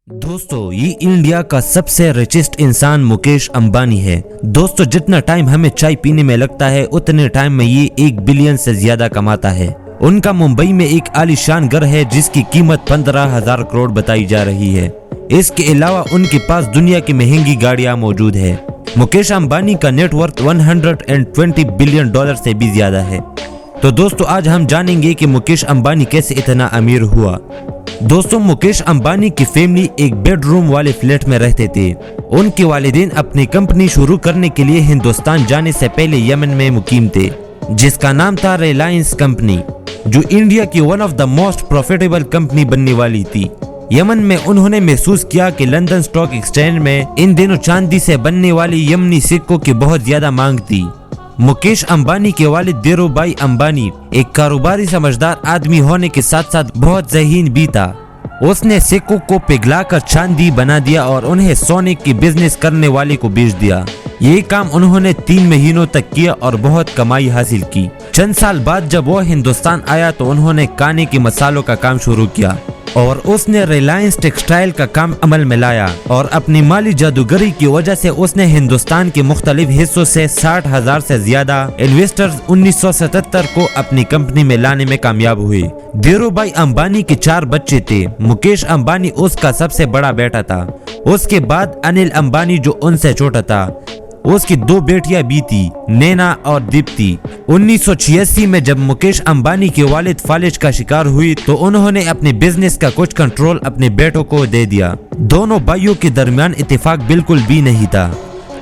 दोस्तों ये इंडिया का सबसे रिचेस्ट इंसान मुकेश अंबानी है। दोस्तों जितना टाइम हमें चाय पीने में लगता है उतने टाइम में ये 1 बिलियन से ज्यादा कमाता है। उनका मुंबई में एक आलीशान घर है जिसकी कीमत 15,000 करोड़ बताई जा रही है। इसके अलावा उनके पास दुनिया की महंगी गाड़ियां मौजूद है। मुकेश अंबानी का नेटवर्थ 120 बिलियन डॉलर से भी ज्यादा है। तो दोस्तों आज हम जानेंगे कि मुकेश अंबानी कैसे इतना अमीर हुआ। दोस्तों मुकेश अंबानी की फैमिली एक बेडरूम वाले फ्लैट में रहते थे। उनके वालिदैन अपनी कंपनी शुरू करने के लिए हिंदुस्तान जाने से पहले यमन में मुकीम थे, जिसका नाम था रिलायंस कंपनी, जो इंडिया की one of the most profitable company बनने वाली थी। यमन में उन्होंने महसूस किया कि लंदन स्टॉक एक्सचेंज में इन दिनों चांदी से बनने वाली यमनी सिक्कों की बहुत ज्यादा मांग थी। मुकेश अंबानी के वालिद धीरूभाई अंबानी एक कारोबारी समझदार आदमी होने के साथ साथ बहुत ज़हीन भी था। उसने सिक्कों को पिघलाकर चांदी बना दिया और उन्हें सोने की बिजनेस करने वाले को बेच दिया। ये काम उन्होंने 3 महीनों तक किया और बहुत कमाई हासिल की। चंद साल बाद जब वो हिंदुस्तान आया तो उन्होंने खाने के मसालों का काम शुरू किया और उसने रिलायंस टेक्सटाइल का काम अमल में लाया और अपनी माली जादूगरी की वजह से उसने हिंदुस्तान के मुख्तलिफ हिस्सों से 60,000 से ज्यादा इन्वेस्टर्स 1977 को अपनी कंपनी में लाने में कामयाब हुए। धीरूभाई अंबानी के 4 बच्चे थे। मुकेश अंबानी उसका सबसे बड़ा बेटा था। उसके बाद अनिल अंबानी जो उनसे छोटा था। उसकी 2 बेटियां भी थी, नैना और दीप्ति। 1986 में जब मुकेश अंबानी के वालिद फालिज का शिकार हुई तो उन्होंने अपने बिजनेस का कुछ कंट्रोल अपने बेटों को दे दिया। दोनों भाइयों के दरमियान इत्तेफाक बिल्कुल भी नहीं था।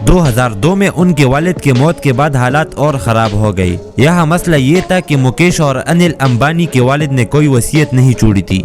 2002 में उनके वालिद की मौत के बाद हालात और खराब हो गए। यह मसला ये था कि मुकेश और अनिल अंबानी के वालिद ने कोई वसीयत नहीं छोड़ी थी,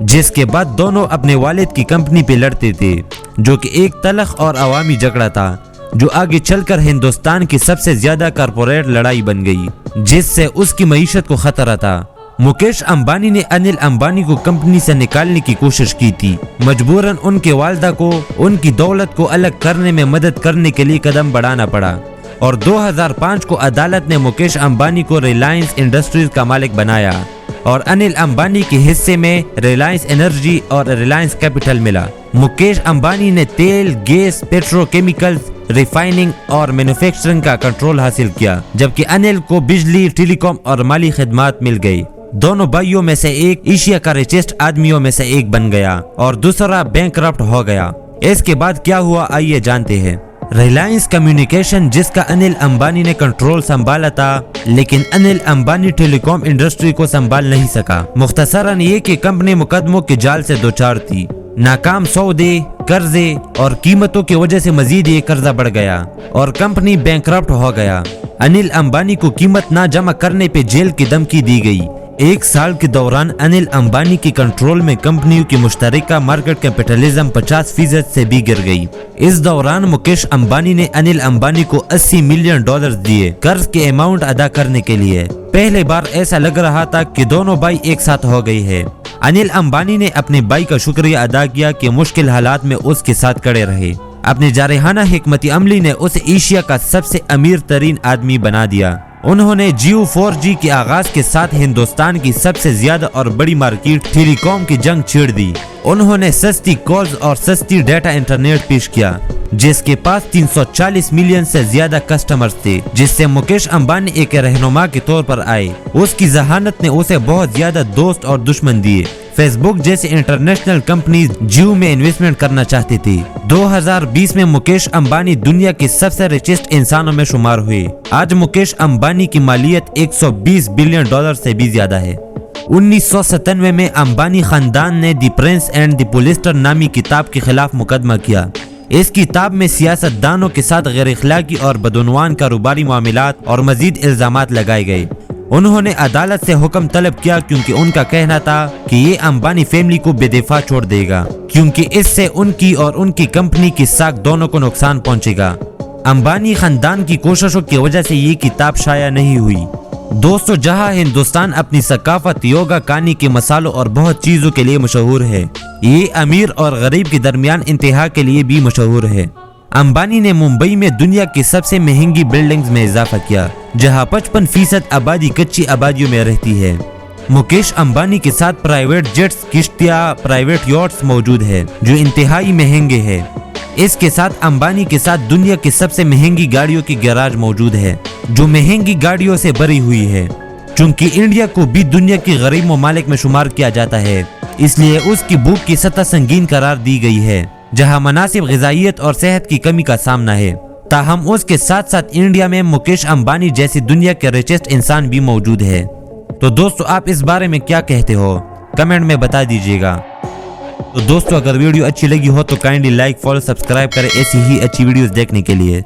जिसके बाद दोनों अपने वालिद की कंपनी पे लड़ते थे, जो कि एक तलख और अवामी झगड़ा था जो आगे चलकर हिंदुस्तान की सबसे ज्यादा कारपोरेट लड़ाई बन गई, जिससे उसकी मईशत को खतरा था। मुकेश अंबानी ने अनिल अंबानी को कंपनी से निकालने की कोशिश की थी। मजबूरन उनके वालिदा को उनकी दौलत को अलग करने में मदद करने के लिए कदम बढ़ाना पड़ा और 2005 को अदालत ने मुकेश अंबानी को रिलायंस इंडस्ट्रीज का मालिक बनाया और अनिल अंबानी के हिस्से में रिलायंस एनर्जी और रिलायंस कैपिटल मिला। मुकेश अंबानी ने तेल, गैस, पेट्रोकेमिकल्स, रिफाइनिंग और मैन्युफैक्चरिंग का कंट्रोल हासिल किया, जबकि अनिल को बिजली, टेलीकॉम और माली खिदमात मिल गई। दोनों भाइयों में से एक एशिया का रिचेस्ट आदमियों में से एक बन गया और दूसरा बैंकरप्ट हो गया। इसके बाद क्या हुआ आइए जानते हैं। रिलायंस कम्युनिकेशन, जिसका अनिल अंबानी ने कंट्रोल संभाला था, लेकिन अनिल अंबानी टेलीकॉम इंडस्ट्री को संभाल नहीं सका। मुख्तसरन ये कि कंपनी मुकदमों के जाल से दोचार थी। नाकाम सौदे, कर्जे और कीमतों की वजह से मजीद ये कर्जा बढ़ गया और कंपनी बैंकरप्ट हो गया। अनिल अंबानी को कीमत ना जमा करने पे जेल की धमकी दी गई। 1 साल के दौरान अनिल अंबानी के कंट्रोल में कंपनियों की मुश्तरका मार्केट कैपिटलिज्म 50% से भी गिर गई। इस दौरान मुकेश अंबानी ने अनिल अंबानी को 80 मिलियन डॉलर दिए कर्ज के अमाउंट अदा करने के लिए। पहले बार ऐसा लग रहा था कि दोनों भाई एक साथ हो गई है। अनिल अंबानी ने अपने भाई का शुक्रिया अदा किया कि मुश्किल हालात में उसके साथ खड़े रहे। अपने जारहाना हिकमती अमली ने उसे एशिया का सबसे अमीर तरीन आदमी बना दिया। उन्होंने जियो 4G के आगाज के साथ हिंदुस्तान की सबसे ज्यादा और बड़ी मार्केट टेलीकॉम की जंग छेड़ दी। उन्होंने सस्ती कॉल्स और सस्ती डेटा इंटरनेट पेश किया, जिसके पास 340 मिलियन से ज्यादा कस्टमर्स थे, जिससे मुकेश अंबानी एक रहनुमा के तौर पर आए। उसकी जहानत ने उसे बहुत ज्यादा दोस्त और दुश्मन दिए। फेसबुक जैसे इंटरनेशनल कंपनीज जियो में इन्वेस्टमेंट करना चाहती थी। 2020 में मुकेश अंबानी दुनिया के सबसे रिचेस्ट इंसानों में शुमार हुए। आज मुकेश अंबानी की मालियत 120 बिलियन डॉलर से भी ज्यादा है। 1997 में अंबानी खानदान ने the Prince and the polyester नामी किताब के खिलाफ मुकदमा किया। इस किताब में सियासतदानों के साथ गैर इखलाकी और बदउनवान कारोबारी मामलात और मजीद इल्जामात लगाए गए। उन्होंने अदालत से हुक्म तलब किया क्योंकि उनका कहना था कि ये अंबानी फैमिली को बेदफा छोड़ देगा, क्योंकि इससे उनकी और उनकी कंपनी की साख दोनों को नुकसान पहुंचेगा। अंबानी खानदान की कोशिशों की वजह से ये किताब शाया नहीं हुई। दोस्तों जहां हिंदुस्तान अपनी सकाफत, योगा, कहानी के मसालों और बहुत चीजों के लिए मशहूर है, ये अमीर और गरीब के दरमियान इंतहा के लिए भी मशहूर है। अंबानी ने मुंबई में दुनिया की सबसे महंगी बिल्डिंग्स में इजाफा किया, जहां 55% आबादी कच्ची आबादियों में रहती है। मुकेश अंबानी के साथ प्राइवेट जेट्स, किश्तियां, प्राइवेट यॉट्स मौजूद है जो इंतहाई महंगे हैं। इसके साथ अंबानी के साथ दुनिया की सबसे महंगी गाड़ियों की गैराज मौजूद है जो महंगी गाड़ियों से भरी हुई है। चूंकि इंडिया को भी दुनिया की गरीब ममालिक में शुमार किया जाता है, इसलिए उसकी भूख की सतह संगीन करार दी गई है, जहां मुनासिब ग़िज़ाइयत और सेहत की कमी का सामना है। ताहम उसके साथ साथ इंडिया में मुकेश अंबानी जैसी दुनिया के रिचेस्ट इंसान भी मौजूद है। तो दोस्तों, आप इस बारे में क्या कहते हो, कमेंट में बता दीजिएगा। तो दोस्तों, अगर वीडियो अच्छी लगी हो तो काइंडली लाइक, फॉलो, सब्सक्राइब करें ऐसी ही अच्छी वीडियोस देखने के लिए।